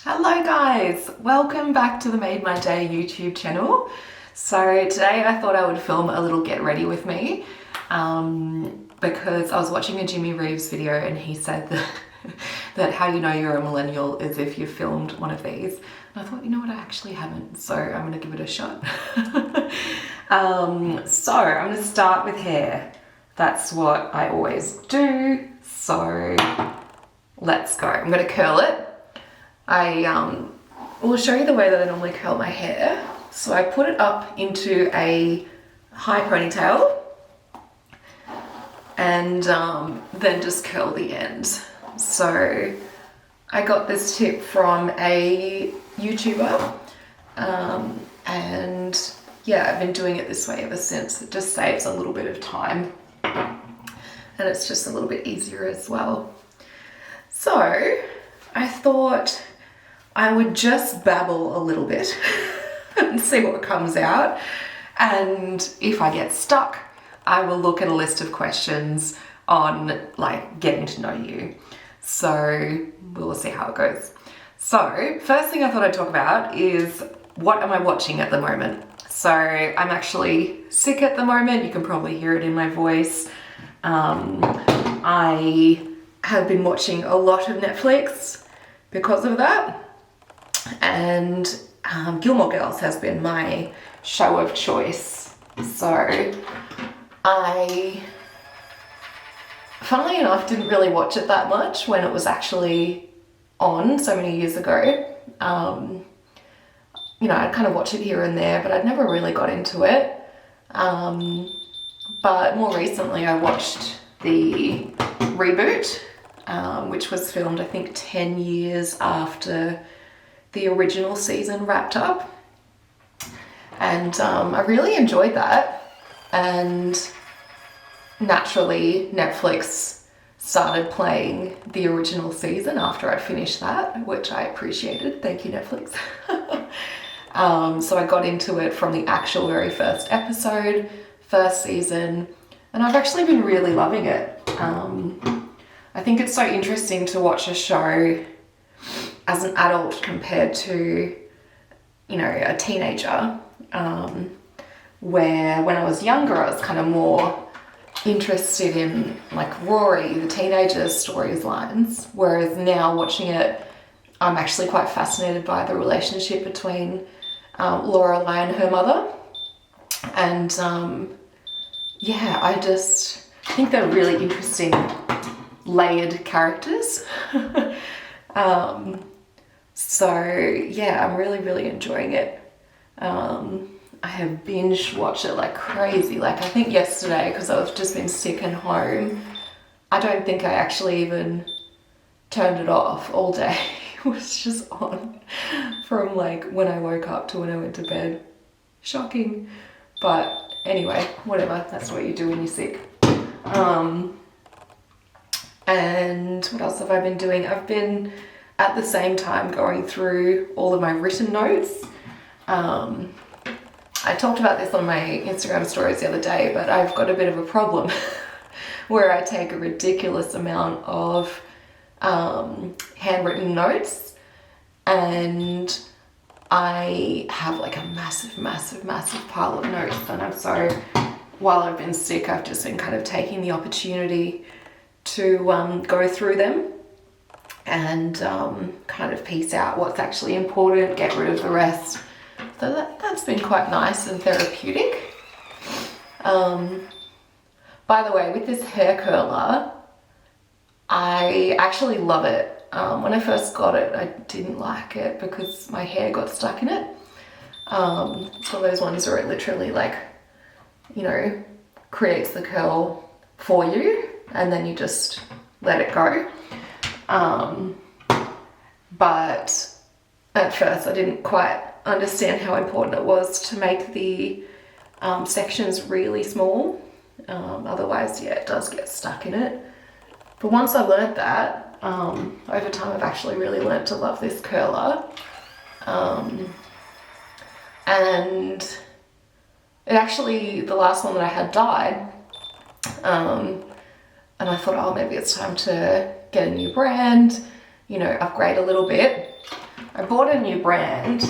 Hello guys, welcome back to the Made My Day YouTube channel. So today I thought I would film a little get ready with me because I was watching a Jimmy Reeves video and he said that how you know you're a millennial is if you filmed one of these. And I thought, you know what, I actually haven't, so I'm gonna give it a shot. So I'm gonna start with hair. That's what I always do. So let's go. I'm gonna curl it. I will show you the way that I normally curl my hair. So I put it up into a high ponytail and then just curl the ends. So I got this tip from a YouTuber and yeah, I've been doing it this way ever since. It just saves a little bit of time and it's just a little bit easier as well. So I thought I would just babble a little bit and see what comes out. And if I get stuck, I will look at a list of questions on like getting to know you. So we'll see how it goes. So first thing I thought I'd talk about is what am I watching at the moment? So I'm actually sick at the moment. You can probably hear it in my voice. I have been watching a lot of Netflix because of that. And Gilmore Girls has been my show of choice. So I, funnily enough, didn't really watch it that much when it was actually on so many years ago. You know, I'd kind of watch it here and there, but I'd never really got into it. But more recently I watched the reboot, which was filmed I think 10 years after the original season wrapped up, and I really enjoyed that. And naturally Netflix started playing the original season after I finished that, which I appreciated. Thank you, Netflix. So I got into it from the actual very first episode, first season, and I've actually been really loving it. I think it's so interesting to watch a show as an adult compared to, you know, a teenager, where when I was younger I was kind of more interested in like Rory, the teenager's storylines, whereas now watching it I'm actually quite fascinated by the relationship between Lorelai and her mother. And yeah, I just think they're really interesting layered characters. So yeah, I'm really enjoying it. I have binge watched it like crazy. Like I think yesterday, because I've just been sick and home, I don't think I actually even turned it off all day. It was just on from like when I woke up to when I went to bed. Shocking. But anyway, whatever, that's what you do when you're sick. And what else have I been doing? I've been at the same time going through all of my written notes. I talked about this on my Instagram stories the other day, but I've got a bit of a problem where I take a ridiculous amount of handwritten notes, and I have like a massive pile of notes. And while I've been sick, I've just been kind of taking the opportunity to go through them and kind of piece out what's actually important, get rid of the rest. So that's been quite nice and therapeutic. By the way, with this hair curler, I actually love it. When I first got it, I didn't like it because my hair got stuck in it. It's one of those ones where it literally like, you know, creates the curl for you and then you just let it go. But at first I didn't quite understand how important it was to make the sections really small. Otherwise, yeah, it does get stuck in it. But once I learned that, over time I've actually really learned to love this curler. And it actually, the last one that I had died, and I thought, oh, maybe it's time to get a new brand, you know, upgrade a little bit. I bought a new brand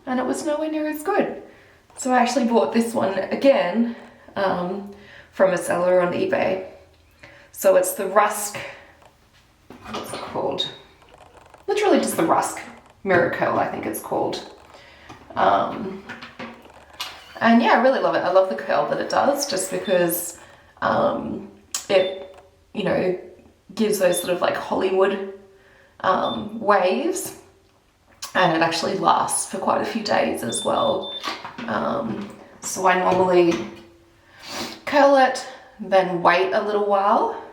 and it was nowhere near as good. So I actually bought this one again from a seller on eBay. So it's the Rusk, what's it called? Literally just the Rusk Mirror Curl, I think it's called. And yeah, I really love it. I love the curl that it does just because it, you know, gives those sort of like Hollywood waves, and it actually lasts for quite a few days as well. So I normally curl it, then wait a little while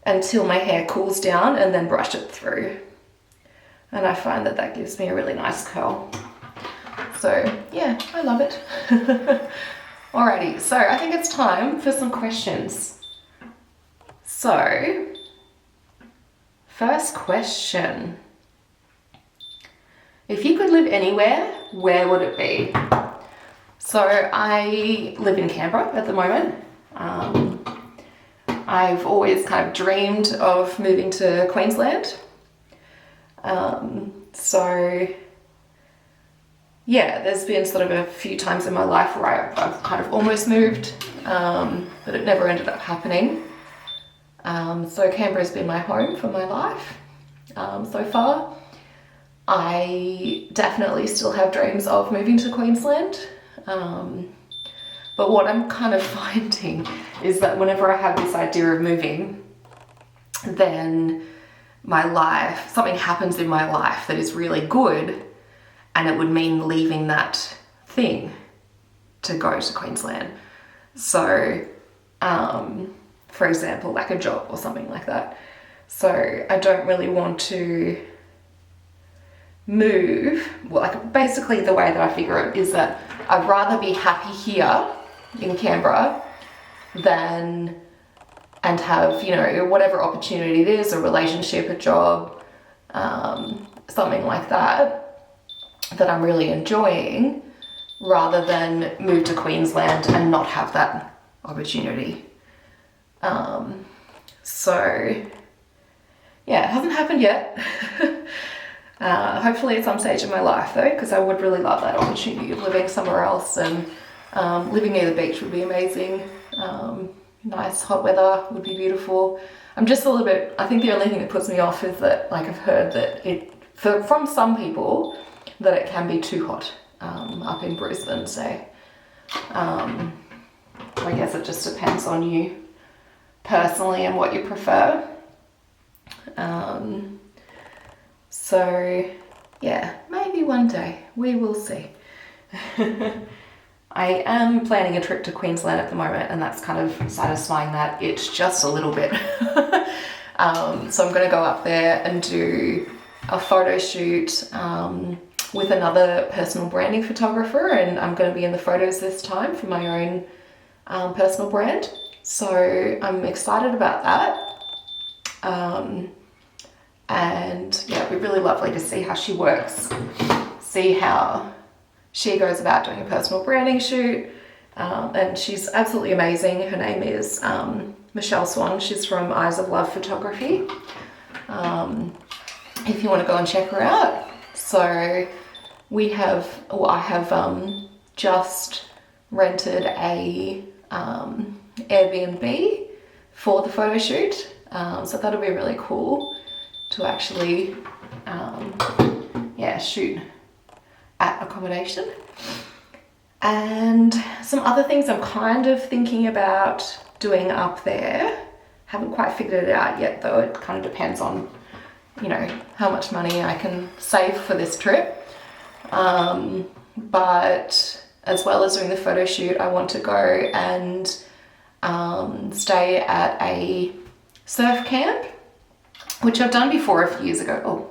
until my hair cools down and then brush it through. And I find that that gives me a really nice curl. So yeah, I love it. Alrighty, so I think it's time for some questions. So, first question. If you could live anywhere, where would it be? So I live in Canberra at the moment. I've always kind of dreamed of moving to Queensland. So yeah, there's been sort of a few times in my life where I've kind of almost moved, but it never ended up happening. So Canberra's been my home for my life so far. I definitely still have dreams of moving to Queensland. But what I'm kind of finding is that whenever I have this idea of moving, then my life, something happens in my life that is really good, and it would mean leaving that thing to go to Queensland. So, for example, like a job or something like that. So I don't really want to move. Well, like basically the way that I figure it is that I'd rather be happy here in Canberra than, and have, you know, whatever opportunity it is, a relationship, a job, something like that I'm really enjoying, rather than move to Queensland and not have that opportunity. So yeah, it hasn't happened yet. Hopefully at some stage in my life though, because I would really love that opportunity of living somewhere else, and living near the beach would be amazing. Nice hot weather would be beautiful. I'm just a little bit, I think the only thing that puts me off is that, like, I've heard that from some people, that it can be too hot up in Brisbane. So I guess it just depends on you personally and what you prefer. So yeah, maybe one day, we will see. I am planning a trip to Queensland at the moment, and that's kind of satisfying that itch just a little bit. So I'm going to go up there and do a photo shoot with another personal branding photographer, and I'm going to be in the photos this time for my own personal brand. So I'm excited about that. And yeah, it'd be really lovely to see how she works, see how she goes about doing a personal branding shoot. And she's absolutely amazing. Her name is Michelle Swan. She's from Eyes of Love Photography. If you want to go and check her out. So I have just rented a Airbnb for the photo shoot. So that'll be really cool to actually shoot at accommodation. And some other things I'm kind of thinking about doing up there. Haven't quite figured it out yet though. It kind of depends on, you know, how much money I can save for this trip. But as well as doing the photo shoot, I want to go and stay at a surf camp, which I've done before a few years ago. Oh,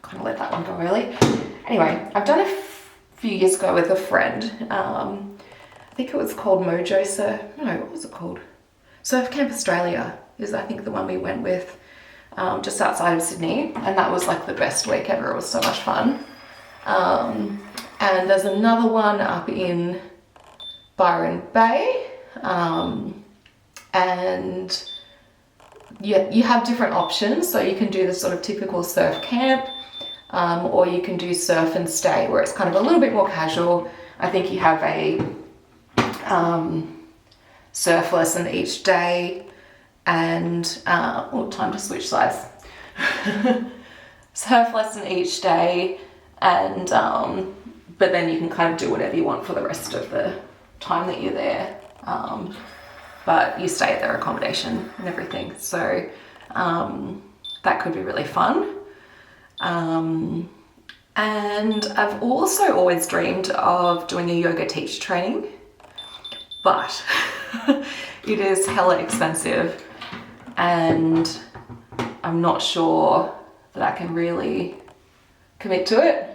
kind of let that one go early. Anyway, I've done a few years ago with a friend. I think it was called Mojo Surf. No, what was it called? Surf Camp Australia is, I think, the one we went with, just outside of Sydney, and that was like the best week ever. It was so much fun. And there's another one up in Byron Bay, and you have different options. So you can do the sort of typical surf camp, or you can do surf and stay, where it's kind of a little bit more casual. I think you have a surf lesson each day, and time to switch sides. Surf lesson each day, and but then you can kind of do whatever you want for the rest of the time that you're there. But you stay at their accommodation and everything, so that could be really fun. And I've also always dreamed of doing a yoga teacher training, but it is hella expensive, and I'm not sure that I can really commit to it.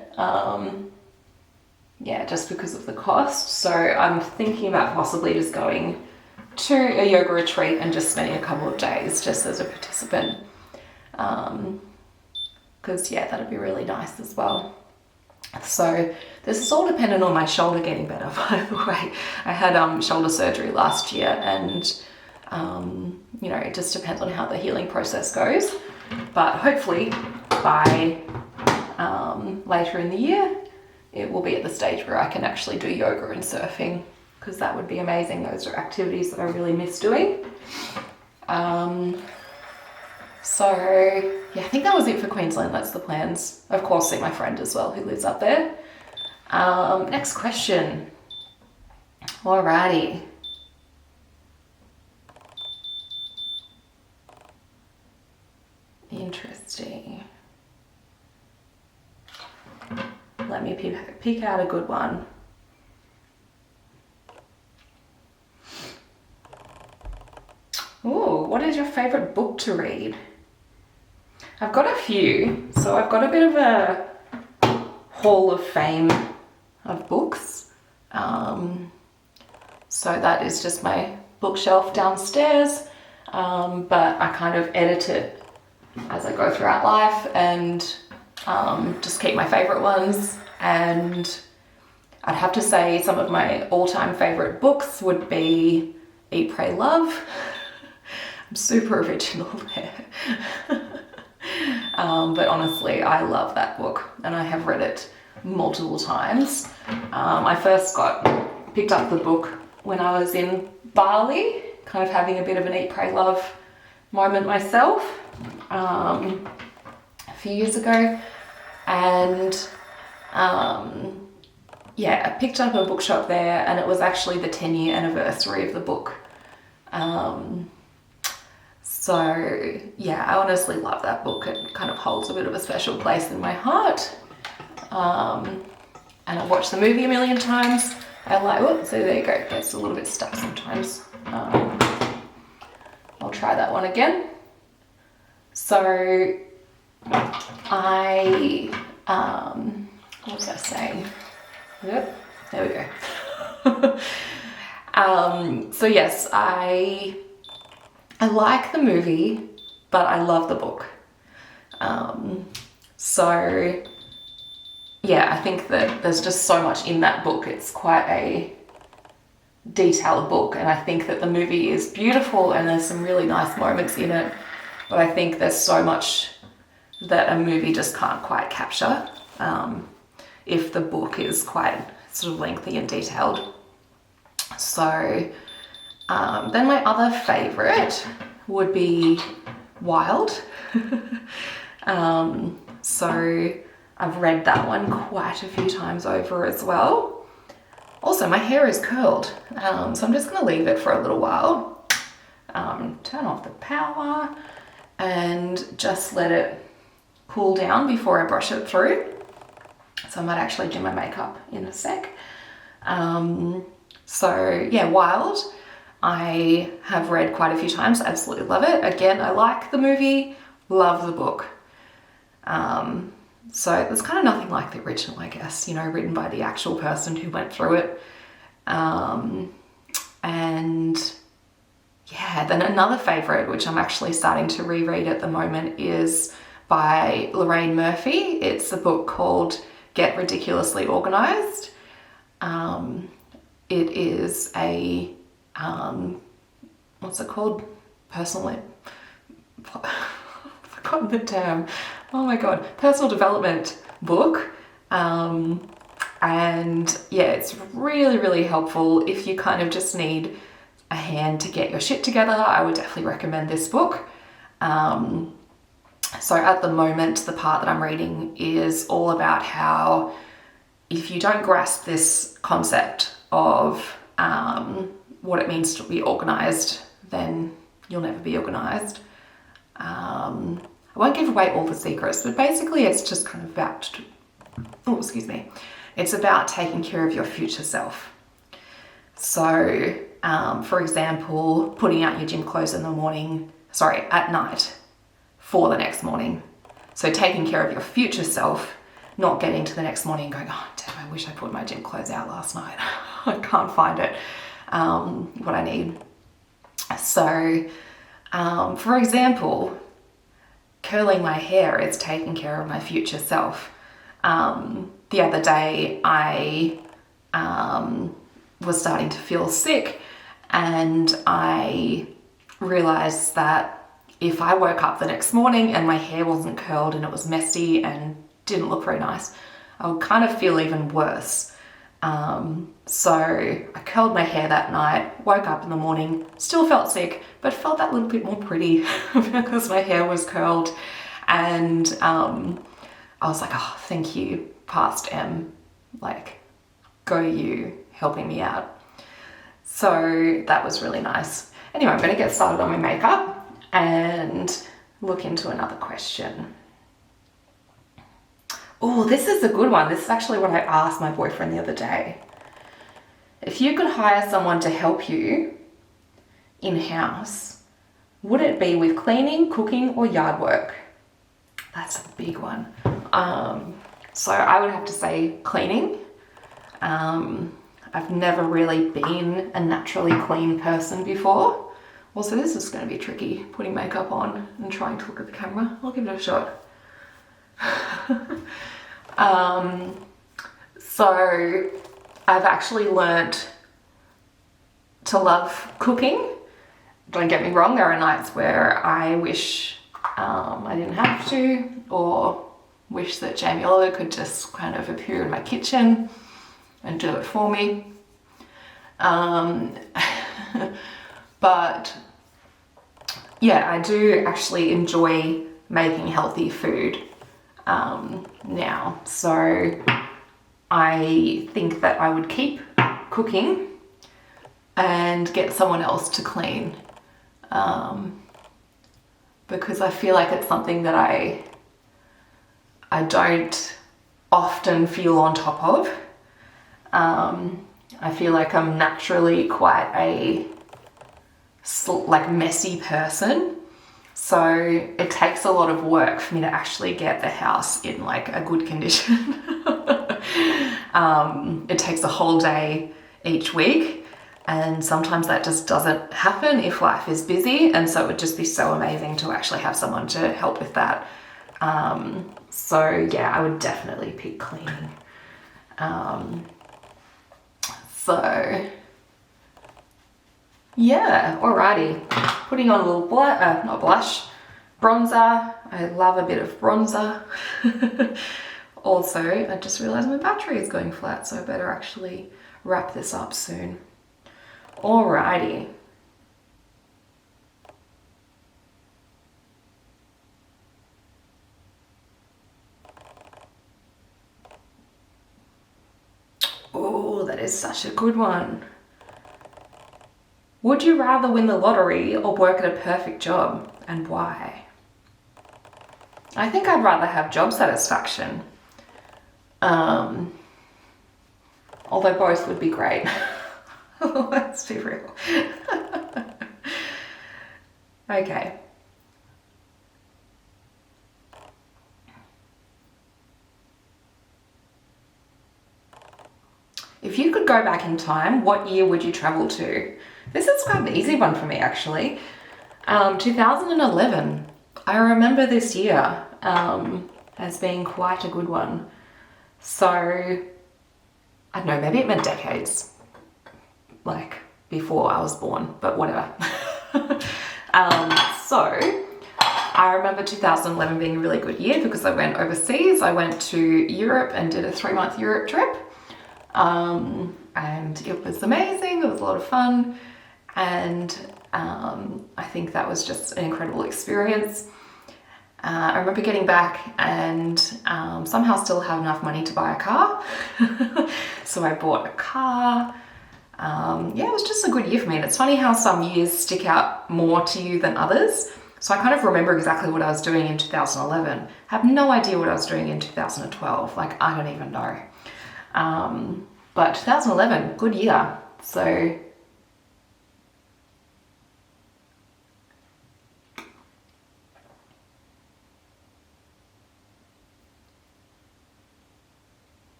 Just because of the cost. So I'm thinking about possibly just going to a yoga retreat and just spending a couple of days just as a participant. Because that'd be really nice as well. So this is all dependent on my shoulder getting better, by the way. I had shoulder surgery last year, and it just depends on how the healing process goes. But hopefully by later in the year, it will be at the stage where I can actually do yoga and surfing, because that would be amazing. Those are activities that I really miss doing. I think that was it for Queensland. That's the plans. Of course, see my friend as well who lives up there. Next question. Alrighty. Interesting. Let me pick out a good one. Ooh, what is your favorite book to read? I've got a few. So I've got a bit of a hall of fame of books. So that is just my bookshelf downstairs. But I kind of edit it as I go throughout life, and just keep my favorite ones. And I'd have to say some of my all-time favorite books would be Eat, Pray, Love. I'm super original there. But honestly, I love that book, and I have read it multiple times. I first picked up the book when I was in Bali, kind of having a bit of an Eat, Pray, Love moment myself, a few years ago. And I picked up a bookshop there, and it was actually the 10-year anniversary of the book. I honestly love that book. It kind of holds a bit of a special place in my heart. And I've watched the movie a million times. So there you go, it gets a little bit stuck sometimes. I'll try that one again. So what was I saying? Yep, there we go. So yes, I like the movie, but I love the book. I think that there's just so much in that book. It's quite a detailed book, and I think that the movie is beautiful and there's some really nice moments in it, but I think there's so much that a movie just can't quite capture if the book is quite sort of lengthy and detailed. So then my other favorite would be Wild. So I've read that one quite a few times over as well. Also, my hair is curled, so I'm just going to leave it for a little while. Turn off the power and just let it cool down before I brush it through. So I might actually do my makeup in a sec. Wild, I have read quite a few times. Absolutely love it. Again, I like the movie, love the book. So there's kind of nothing like the original, I guess, written by the actual person who went through it. Then another favorite, which I'm actually starting to reread at the moment, is by Lorraine Murphy. It's a book called Get Ridiculously Organized. It is a, what's it called? forgotten the term. Oh my God, personal development book. And yeah, it's really, really helpful if you kind of just need a hand to get your shit together. I would definitely recommend this book. So at the moment, the part that I'm reading is all about how if you don't grasp this concept of what it means to be organized, then you'll never be organized. I won't give away all the secrets, but basically it's just kind of about, it's about taking care of your future self. So, for example, putting out your gym clothes at night for the next morning. So taking care of your future self, not getting to the next morning and going, oh damn, I wish I put my gym clothes out last night. I can't find it, what I need. So, for example, curling my hair is taking care of my future self. The other day I was starting to feel sick, and I realized that if I woke up the next morning and my hair wasn't curled and it was messy and didn't look very nice, I would kind of feel even worse. So I curled my hair that night, woke up in the morning, still felt sick, but felt that little bit more pretty because my hair was curled. And I was like, oh, thank you, past M. Like, go you, helping me out. So that was really nice. Anyway, I'm going to get started on my makeup and look into another question. Oh, this is a good one. This is actually what I asked my boyfriend the other day. If you could hire someone to help you in-house, would it be with cleaning, cooking, or yard work? That's a big one. So I would have to say cleaning. I've never really been a naturally clean person before. Also, this is going to be tricky, putting makeup on and trying to look at the camera. I'll give it a shot. So I've actually learnt to love cooking. Don't get me wrong, there are nights where I wish I didn't have to, or wish that Jamie Oliver could just kind of appear in my kitchen and do it for me. But yeah, I do actually enjoy making healthy food now. So I think that I would keep cooking and get someone else to clean, because I feel like it's something that I don't often feel on top of. I feel like I'm naturally quite a messy person, so it takes a lot of work for me to actually get the house in like a good condition. It takes a whole day each week, and sometimes that just doesn't happen if life is busy, and so it would just be so amazing to actually have someone to help with that. So yeah, I would definitely pick cleaning. So yeah, alrighty. Putting on a little bronzer. I love a bit of bronzer. Also, I just realized my battery is going flat, so I better actually wrap this up soon. Alrighty. Oh, that is such a good one. Would you rather win the lottery or work at a perfect job, and why? I think I'd rather have job satisfaction. Although both would be great. Let's be real. Okay. If you could go back in time, what year would you travel to? This is quite an easy one for me, actually. 2011. I remember this year as being quite a good one. So, I don't know, maybe it meant decades, like before I was born, but whatever. So, I remember 2011 being a really good year because I went overseas. I went to Europe and did a 3-month Europe trip. And it was amazing. It was a lot of fun. And I think that was just an incredible experience. I remember getting back and somehow still have enough money to buy a car. So I bought a car. Yeah, it was just a good year for me. And it's funny how some years stick out more to you than others. So I kind of remember exactly what I was doing in 2011. Have no idea what I was doing in 2012. Like, I don't even know. But 2011, good year. So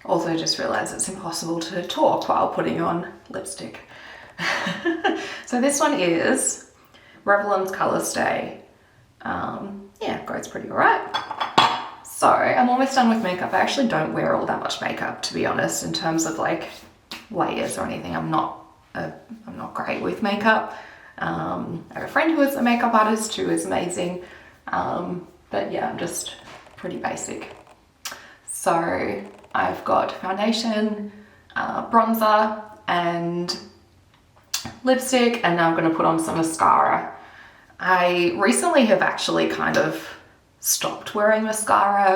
also just realised it's impossible to talk while putting on lipstick. So this one is Revlon's Colour Stay. Yeah, goes pretty alright. So I'm almost done with makeup. I actually don't wear all that much makeup, to be honest, in terms of like layers or anything. I'm not great with makeup. I have a friend who is a makeup artist who is amazing. But yeah, I'm just pretty basic. So I've got foundation, bronzer and lipstick, and now I'm going to put on some mascara. I recently have actually kind of stopped wearing mascara